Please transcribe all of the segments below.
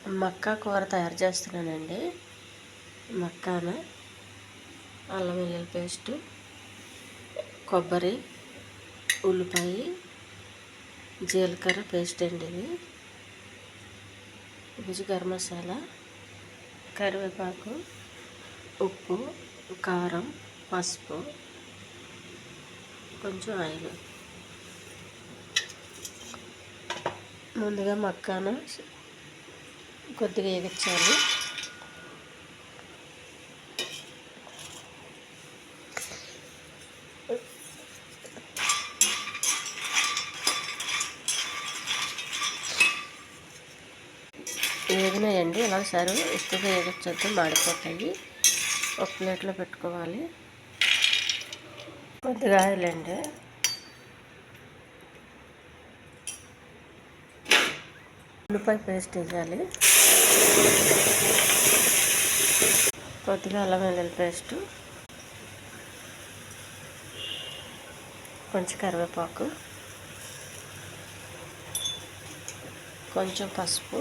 మక్కా కూర తయారు చేస్తున్నానండి. మక్కాన అల్లం వెల్లుల్లి పేస్టు, కొబ్బరి, ఉల్లిపాయ, జీలకర్ర పేస్ట్ అండి. ఇది గరం మసాలా, కరివేపాకు, ఉప్పు, కారం, పసుపు, కొంచెం ఆయిల్. ముందుగా మక్కాను కొద్దిగా వేగించాలి. వేగినాయండి. ఇలా సరే ఎక్కువగా వేగించొద్దు, మాడిపోతాయి. ఒక ప్లేట్లో పెట్టుకోవాలి. కొద్దిగా ఆయిల్ అండి. ఉల్లిపాయ పేస్ట్ వేయాలి. కొద్దిగా అల్లం వెల్లుల్లి పేస్టు, కొంచెం కరివేపాకు, కొంచెం పసుపు,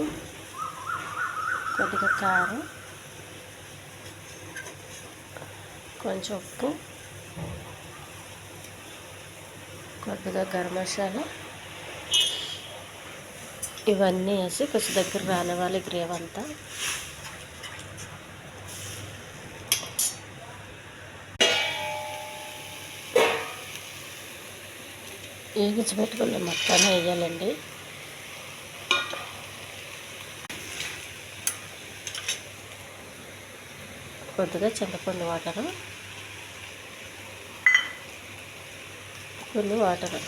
కొద్దిగా కారం, కొంచెం ఉప్పు, కొద్దిగా గరం మసాలా, ఇవన్నీ వేసి కొంచెం దగ్గర రానివ్వాలి గ్రేవీ అంతా. వేగించి పెట్టుకున్న మక్కాను వేయాలండి. కొద్దిగా చింతపండు వాటరు, కొన్ని వాటరు.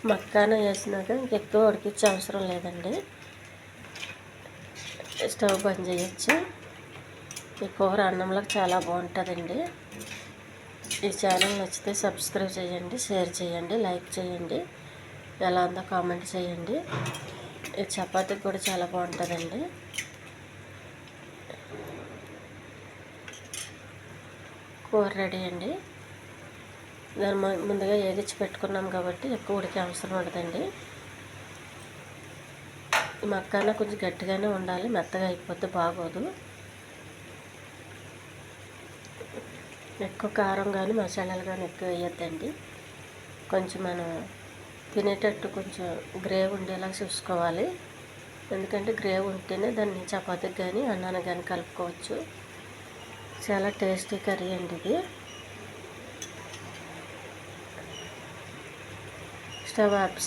మక్కాన వేసినాక ఎక్కువ ఉడికించే అవసరం లేదండి. స్టవ్ బంద్ చేయొచ్చు. ఈ కూర అన్నంలోకి చాలా బాగుంటుందండి. ఈ ఛానల్ నచ్చితే సబ్స్క్రైబ్ చేయండి, షేర్ చేయండి, లైక్ చేయండి. ఎలా ఉందో కామెంట్ చేయండి. ఈ చపాతీకి కూడా చాలా బాగుంటుందండి. కూర రెడీ అండి. దాన్ని ముందుగా వేగించి పెట్టుకున్నాం కాబట్టి ఎక్కువ ఉడికే అవసరం ఉండదండి. ఈ మక్కాన కొంచెం గట్టిగానే ఉండాలి, మెత్తగా అయిపోతే బాగోదు. ఎక్కువ కారం కానీ మసాలాలు కానీ ఎక్కువ వేయొద్దండి. కొంచెం మనం తినేటట్టు కొంచెం గ్రేవీ ఉండేలా చూసుకోవాలి. ఎందుకంటే గ్రేవీ ఉంటేనే దాన్ని చపాతీకి కానీ అన్నానికి కానీ కలుపుకోవచ్చు. చాలా టేస్టీ కర్రీ అండి ఇది. Stove off